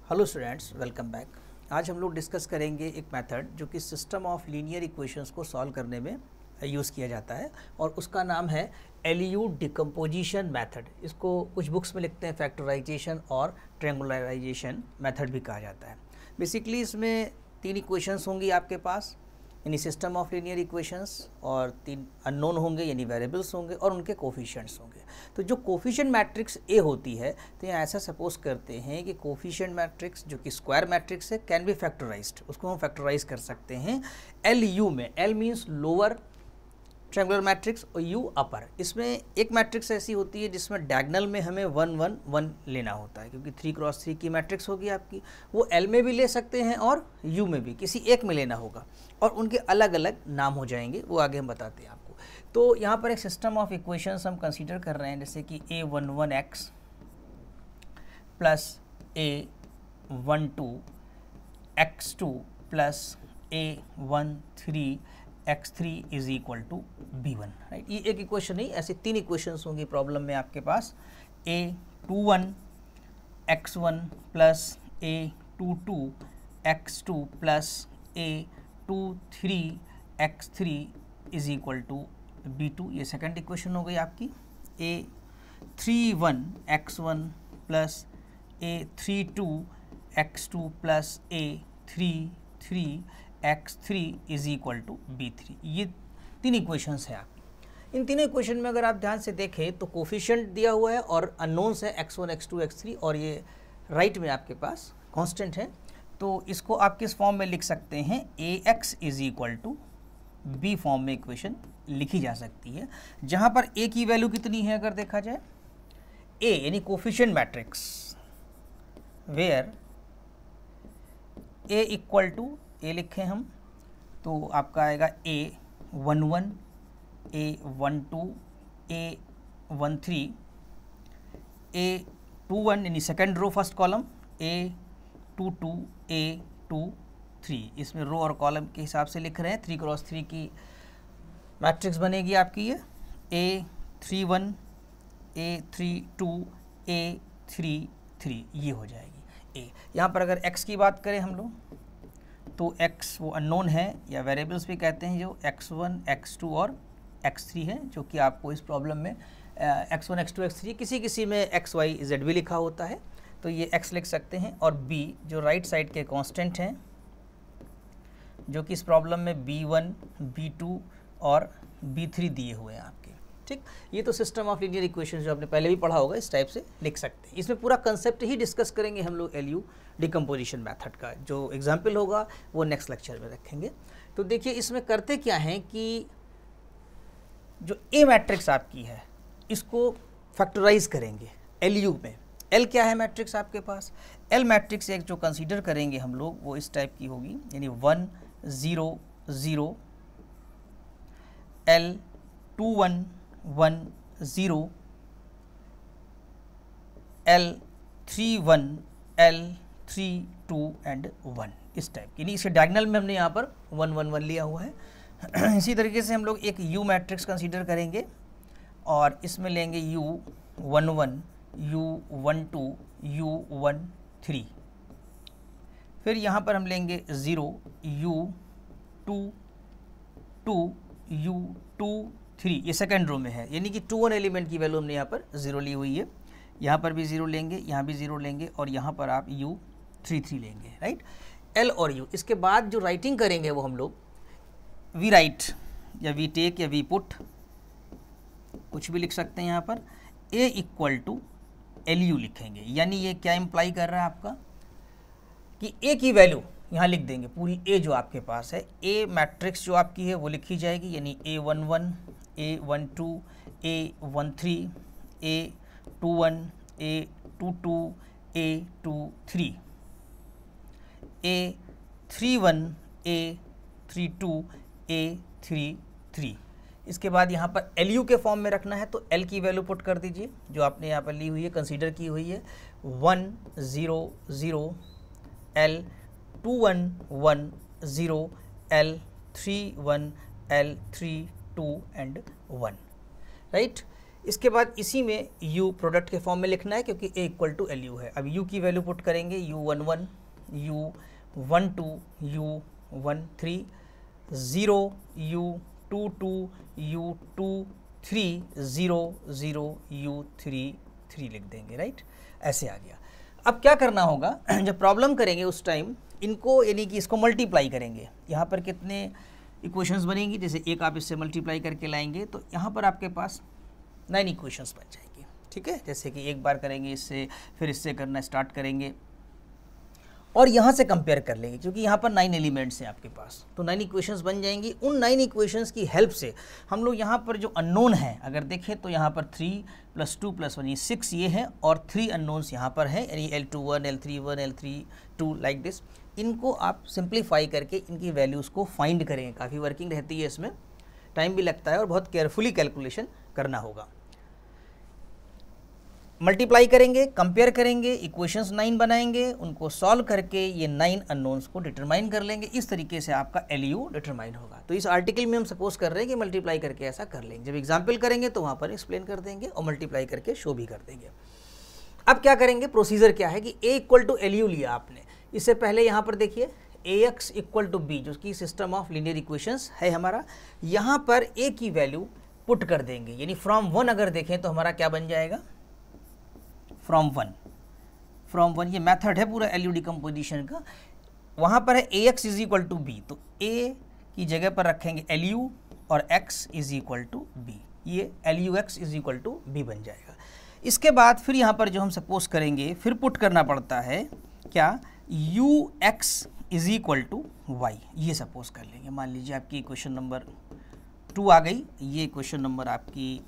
Hello students, welcome back. आज हम लोग डिस्कस करेंगे एक मेथड जो कि सिस्टम ऑफ लीनियर इक्वेशंस को सॉल्व करने में यूज़ किया जाता है और उसका नाम है एलयू डिकम्पोजिशन मेथड। इसको कुछ बुक्स में लिखते हैं फैक्टराइजेशन और ट्रायंगुलराइजेशन मेथड भी कहा जाता है। बेसिकली इसमें तीन इक्वेशंस होंगी आपके पास यानी सिस्टम ऑफ लीनियर इक्वेशंस, और तीन अननोन होंगे यानी वेरिएबल्स होंगे और उनके कोफिशिएंट्स होंगे। तो जो कोफिशिएंट मैट्रिक्स ए होती है, तो यहाँ ऐसा सपोज करते हैं कि कोफिशिएंट मैट्रिक्स जो कि स्क्वायर मैट्रिक्स है कैन बी फैक्टराइज्ड, उसको हम फैक्टराइज कर सकते हैं एल यू में। L means lower triangular matrix और यू अपर। इसमें एक मैट्रिक्स ऐसी होती है जिसमें डायगोनल में हमें 1 1 1 लेना होता है, क्योंकि 3x3 की मैट्रिक्स होगी आपकी। वो एल में भी ले सकते हैं और यू में भी, किसी एक में लेना होगा और उनके अलग अलग नाम हो जाएंगे, वो आगे हम बताते हैं आपको। तो यहाँ पर एक सिस्टम ऑफ इक्वेशंस हम कंसीडर कर रहे हैं, जैसे कि a11x plus a12 x2 plus a13 x3 is equal to b1, right. ये एक इक्वेशन नहीं, ऐसे तीन इक्वेशंस होंगी प्रॉब्लम में आपके पास। a21 x1 plus a22 x2 plus a23 x3 is equal to b2, ये सेकंड इक्वेशन हो गई आपकी। a31 x1 plus a32 x2 plus a33 x3 is equal to b3, ये तीन इक्वेशंस हैं आपकी। इन तीनों इक्वेशन में अगर आप ध्यान से देखें तो कोफिशिएंट दिया हुआ है और अननोन्स है x1 x2 x3, और ये राइट में आपके पास कांस्टेंट है। तो इसको आप किस फॉर्म में लिख सकते हैं, ax is equal to b form में इक्वेशन लिखी जा सकती है, जहाँ पर a की वैल्यू कितनी है अगर देखा जाए, a यानी coefficient matrix where a equal to A लिखें हम तो आपका आएगा a11 a12 a13 a21 यानी second row first column, a22 a23, इसमें रो और कॉलम के हिसाब से लिख रहे हैं। 3x3 की मैट्रिक्स बनेगी आपकी ये। a31 a32 a33 ये हो जाएगी a। यहाँ पर अगर x की बात करें हम लोग तो x वो अननोन है या वेरिएबल्स भी कहते हैं, जो x1 x2 और x3 है, जो कि आपको इस प्रॉब्लम में x1 x2 x3 किसी में x y z भी लिखा होता है, तो ये x लिख सकते हैं। और b जो राइट साइड के कांस्टेंट हैं, जो कि इस प्रॉब्लम में b1 b2 और b3 दिए हुए हैं आपके, ठीक। ये तो सिस्टम ऑफ लीनियर इक्वेशंस जो आपने पहले भी पढ़ा होगा, इस टाइप से लिख सकते हैं। इसमें पूरा कंसेप्ट ही डिस्कस करेंगे हम लोग एलयू डिकम्पोजिशन मेथड का। जो एग्जाम्पल होगा वो नेक्स्ट लेक्चर में रखेंगे। तो देखिए इसमें करते क्या हैं कि जो ए मैट्रिक्स आपकी है इसको फैक्टराइज करेंगे एलयू में। एल क्या है मैट्रिक्स आपके पास, एल मैट्रिक्स एक जो कंसीडर करेंगे हम लोग वो इस टाइप की होगी, यानी 1 0 0 L 2 1 1 0 L 3 1 L 3 2 एंड 1, इस टाइप की। इसके डायगोनल में हमने यहाँ पर 1 1 1 लिया हुआ है। इसी तरीके से हम लोग एक U मैट्रिक्स कंसीडर करेंगे और इसमें लेंगे U11 U12 U13, फिर यहाँ पर हम लेंगे 0 U22 U23, ये सेकेंड रो में है, यानी कि 2 1 एलिमेंट की वैल्यू हमने यहाँ पर 0 ली हुई है। यहाँ पर भी 0 लेंगे, यहाँ भी 0 लेंगे और यहाँ पर आप U33 लेंगे, राइट। L और U। इसके बाद जो राइटिंग करेंगे वो हम लोग वी राइट या वी टेक या वी पुट, कुछ भी लिख सकते हैं। यहाँ पर A इक्वल टू LU लिखेंगे, यानी ये क्या इम्प्लाई कर रहा है आपका कि A की वैल्यू यहाँ लिख देंगे, पूरी A जो आपके पास है, A मैट्रिक्स जो आपकी है वो लिखी जाएगी, यानी A11 A12 A13 A21 A22 A23 A31 A32 A33। इसके बाद यहाँ पर LU के फॉर्म में रखना है, तो L की वैल्यू पुट कर दीजिए जो आपने यहाँ पर ली हुई है, कंसीडर की हुई है, 1 0 0 L 2 1 1 0 L 3 1 L 3 2 and 1, right. इसके बाद इसी में u प्रोडक्ट के फॉर्म में लिखना है क्योंकि a equal to L U है। अब u की वैल्यू पुट करेंगे, u11, u12, u13, 0, u22, u23, 0, 0, u33 लिख देंगे, राइट। ऐसे आ गया। अब क्या करना होगा, जब प्रॉब्लम करेंगे उस टाइम इनको यानी कि इसको मल्टीप्लाई करेंगे। यहाँ पर कितने इक्वेशंस बनेंगी, जैसे एक आप इससे मल्टीप्लाई करके लाएंगे तो यहाँ पर आपके पास 9 इक्वेशंस बन जाएंगी, ठीक है। जैसे कि एक बार करेंगे इससे, फिर इससे करना स्टार्ट करेंगे और यहाँ से कंपेयर कर लेंगे क्योंकि यहाँ पर 9 एलिमेंट्स हैं आपके पास, तो 9 इक्वेशंस बन जाएंगी। उन 9 इक्वेशंस की हेल्प से हम लोग यहाँ पर जो अननोन है अगर देखें तो यहाँ पर 3 + 2 + 1 ये 6 ये हैं और 3 अननोन्स यहाँ पर हैं, यानी L21, L31, L32 like this. इनको आप सिंप्लीफाई करके इनकी वैल्यूज़ को फाइंड करेंगे। काफ़ी वर्किंग रहती है, इसमें टाइम भी लगता है और बहुत केयरफुली कैलकुलेशन करना होगा। मल्टीप्लाई करेंगे, कंपेयर करेंगे, इक्वेशंस 9 बनाएंगे, उनको सॉल्व करके ये 9 अननोन्स को डिटरमाइन कर लेंगे। इस तरीके से आपका LU डिटरमाइन होगा। तो इस आर्टिकल में हम सपोज कर रहे हैं कि मल्टीप्लाई करके ऐसा कर लेंगे। जब एग्जाम्पल करेंगे तो वहाँ पर एक्सप्लेन कर देंगे और मल्टीप्लाई करके शो भी कर देंगे। अब क्या करेंगे, प्रोसीजर क्या है कि A इक्वल टू LU लिया आपने। इससे पहले यहाँ पर देखिए AX इक्वल टू B जो कि सिस्टम ऑफ लीनियर इक्वेशंस है हमारा, यहाँ पर A की वैल्यू पुट कर देंगे, यानी फ्रॉम 1 अगर देखें तो हमारा क्या बन जाएगा, फ्रॉम वन ये मेथड है पूरा LU डिकम्पोजिशन का। वहाँ पर है AX is equal to B, तो A की जगह पर रखेंगे LU और X is equal to B, ये LUX is equal to B बन जाएगा। इसके बाद फिर यहाँ पर जो हम सपोज करेंगे फिर पुट करना पड़ता है क्या, UX is equal to Y, ये सपोज कर लेंगे। मान लीजिए आपकी क्वेश्चन नंबर 2 आ गई, ये क्वेश्चन नंबर आपकी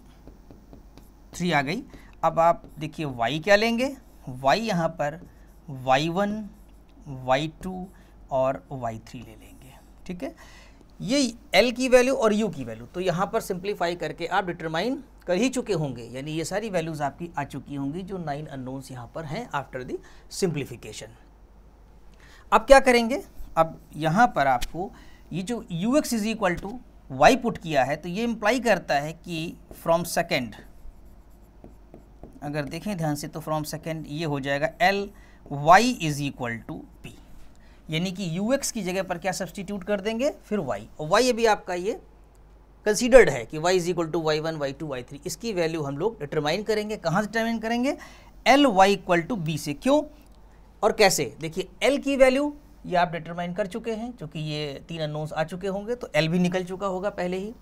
3 आ गई। अब आप देखिए y क्या लेंगे, y यहाँ पर y1, y2 और y3 ले लेंगे, ठीक है। ये l की वैल्यू और u की वैल्यू तो यहाँ पर सिंप्लीफाई करके आप डिटरमाइन कर ही चुके होंगे, यानी ये सारी वैल्यूज़ आपकी आ चुकी होंगी जो 9 अननोन्स यहाँ पर हैं आफ्टर द सिंप्लीफिकेशन। अब क्या करेंगे, अब यहाँ पर आपको ये जो ux is equal to y put किया है तो ये इम्प्लाई करता है कि फ्रॉम सेकेंड, अगर देखें ध्यान से तो फ्रॉम सेकेंड ये हो जाएगा Ly is equal to P, यानी कि ux की जगह पर क्या सब्सटीट्यूट कर देंगे, फिर y, और y अभी आपका ये कंसीडर्ड है कि y is equal to y1, y2, y3। इसकी वैल्यू हम लोग डिटरमाइन करेंगे। कहाँ से डिटरमाइन करेंगे, Ly इक्वल टू B से। क्यों और कैसे, देखिए l की वैल्यू ये आप डिटरमाइन कर चुके हैं क्योंकि ये 3 अननोन्स आ चुके होंगे तो l भी निकल चुका होगा पहले ही।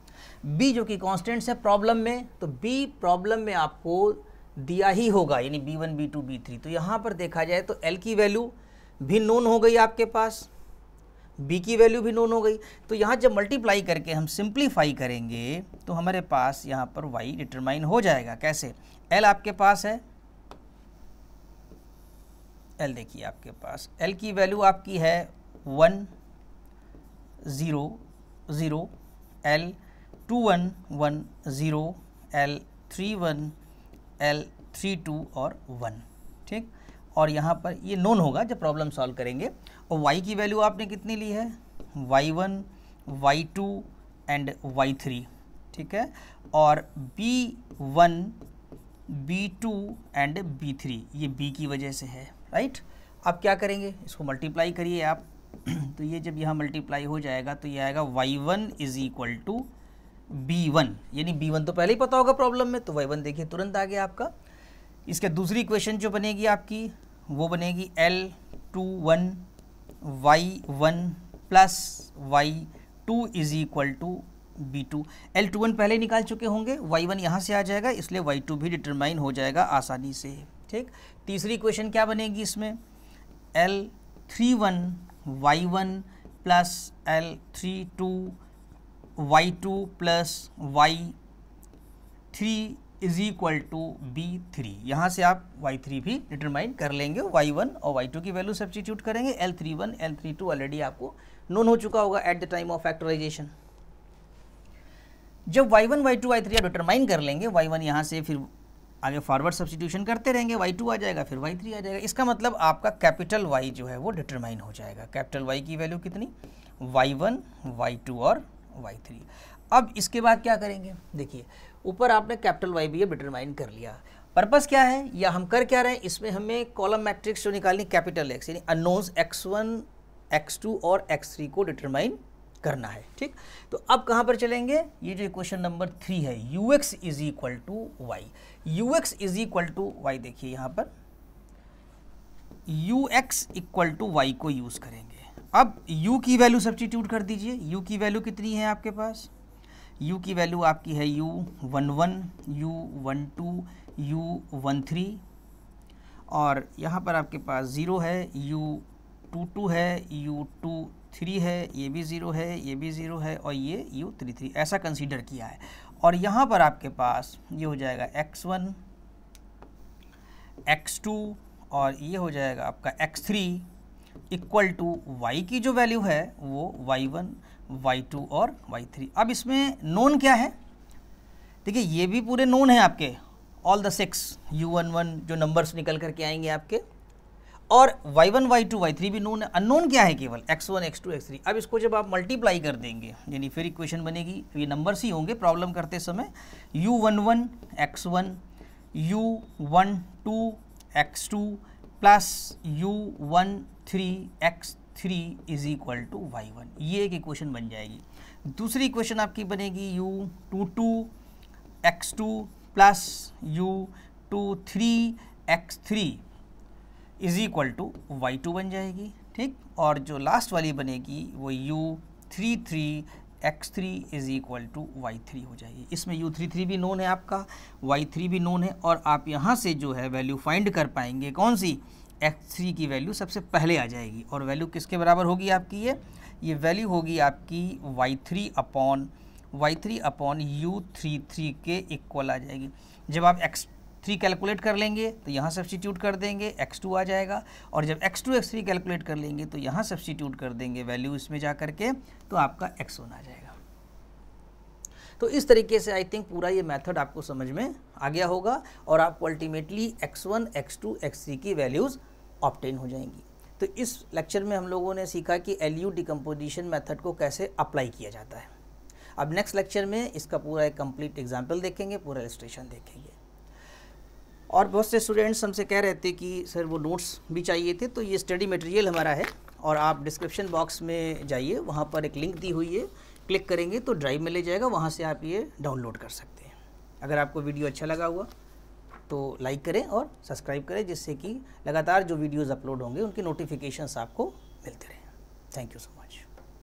b जो कि कॉन्स्टेंट्स है प्रॉब्लम में, तो b प्रॉब्लम में आपको दिया ही होगा, यानी B1, B2, B3। तो यहाँ पर देखा जाए तो L की वैल्यू भी नोन हो गई आपके पास, B की वैल्यू भी नोन हो गई। तो यहाँ जब मल्टीप्लाई करके हम सिंप्लीफाई करेंगे तो हमारे पास यहाँ पर y डिटरमाइन हो जाएगा। कैसे, L आपके पास है, L देखिए आपके पास L की वैल्यू आपकी है 1, 0, 0, L21, 1, 0, L31, L32 और 1, ठीक। और यहाँ पर ये नोन होगा जब प्रॉब्लम सॉल्व करेंगे। और y की वैल्यू आपने कितनी ली है, y1, y2 एंड y3, ठीक है। और b1, b2 एंड b3 ये b की वजह से है, राइट। अब क्या करेंगे, इसको मल्टीप्लाई करिए आप तो ये जब यहाँ मल्टीप्लाई हो जाएगा तो ये आएगा y1 is equal to b1, यानी b1 तो पहले ही पता होगा प्रॉब्लम में, तो y1 देखिए तुरंत आ गया आपका। इसके दूसरी इक्वेशन जो बनेगी आपकी वो बनेगी L21 y1 plus y2 is equal to b2। L21 पहले निकाल चुके होंगे, y1 यहाँ से आ जाएगा, इसलिए y2 भी डिटरमाइन हो जाएगा आसानी से, ठीक। तीसरी इक्वेशन क्या बनेगी इसमें, L31 y1 plus L32 y2 plus y3 is equal to b3। यहाँ से आप y3 भी डिटरमाइन कर लेंगे, y1 और y2 की वैल्यू सब्स्टिट्यूट करेंगे। L31, L32 ऑलरेडी आपको नोन हो चुका होगा at the time of factorisation. जब y1, y2, y3 आप डिटरमाइन कर लेंगे, y1 यहाँ से फिर आगे फॉरवर्ड सब्स्टिट्यूशन करते रहेंगे, y2 आ जाएगा, फिर y3 आ जाएगा। इसका मतलब आपका कैपिटल Y जो है वो डिटरमाइन हो जाएगा। कैपिटल Y की वैल्यू कितनी, y1, y2 और y3। अब इसके बाद क्या करेंगे, देखिए ऊपर आपने कैपिटल वाई भी डिटरमाइन कर लिया। पर्पस क्या है, या हम कर क्या रहे हैं, इसमें हमें कॉलम मैट्रिक्स जो निकालनी कैपिटल एक्स यानी अननोन्स x1 x2 और x3 को डिटरमाइन करना है। ठीक, तो अब कहाँ पर चलेंगे, ये जो इक्वेशन नंबर 3 है ux is equal to Y, ux is equal to Y, देखिए यहाँ पर ux इक्वल टू वाई को यूज़ करेंगे। अब u की वैल्यू सब्स्टिट्यूट कर दीजिए, u की वैल्यू कितनी है आपके पास, u की वैल्यू आपकी है u11 u12 u13 और यहाँ पर आपके पास 0 है, u22 है, u23 है, ये भी 0 है, ये भी 0 है और ये u33 ऐसा कंसीडर किया है। और यहाँ पर आपके पास ये हो जाएगा x1 x2 और ये हो जाएगा आपका x3 इक्वल टू y की जो वैल्यू है वो y1 y2 और y3। अब इसमें नोन क्या है, देखिए ये भी पूरे नोन है आपके, ऑल द 6 u11 जो नंबर्स निकल करके आएंगे आपके, और y1 y2 y3 भी नोन है। अननोन क्या है, केवल x1 x2 x3। अब इसको जब आप मल्टीप्लाई कर देंगे यानी फिर इक्वेशन बनेगी, ये नंबर्स ही होंगे प्रॉब्लम करते समय, u11 x1 u12 x2 plus u13 x3 is equal to y1, ये एक इक्वेशन बन जाएगी। दूसरी इक्वेशन आपकी बनेगी u22 x2 plus u23 x3 is equal to y2 बन जाएगी। ठीक, और जो लास्ट वाली बनेगी वो u33 x3 is equal to y3 हो जाएगी। इसमें u33 भी नोन है आपका, y3 भी नोन है, और आप यहाँ से जो है वैल्यू फाइंड कर पाएंगे कौन सी, x3 की वैल्यू सबसे पहले आ जाएगी। और वैल्यू किसके बराबर होगी आपकी, ये वैल्यू होगी आपकी y3 अपॉन u33 के इक्वल आ जाएगी। जब आप x3 कैलकुलेट कर लेंगे तो यहाँ सब्स्टिट्यूट कर देंगे, x2 आ जाएगा, और जब x2 x3 कैलकुलेट कर लेंगे तो यहाँ सब्स्टिट्यूट कर देंगे वैल्यू इसमें जा करके, तो आपका x1 आ जाएगा। तो इस तरीके से आई थिंक पूरा ये मेथड आपको समझ में आ गया होगा और आपको अल्टीमेटली x1 x2 x3 की वैल्यूज़ ऑब्टेन हो जाएंगी। तो इस लेक्चर में हम लोगों ने सीखा कि LU डिकम्पोजिशन मेथड को कैसे अप्लाई किया जाता है। अब नेक्स्ट लेक्चर में इसका पूरा एक कंप्लीट एग्जाम्पल देखेंगे, पूरा इलस्ट्रेशन देखेंगे। और बहुत से स्टूडेंट्स हमसे कह रहे थे कि सर वो नोट्स भी चाहिए थे, तो ये स्टडी मटेरियल हमारा है और आप डिस्क्रिप्शन बॉक्स में जाइए, वहाँ पर एक लिंक दी हुई है, क्लिक करेंगे तो ड्राइव में ले जाएगा, वहाँ से आप ये डाउनलोड कर सकते हैं। अगर आपको वीडियो अच्छा लगा हुआ तो लाइक करें और सब्सक्राइब करें, जिससे कि लगातार जो वीडियोज़ अपलोड होंगे उनकी नोटिफिकेशंस आपको मिलते रहें। Thank you so much.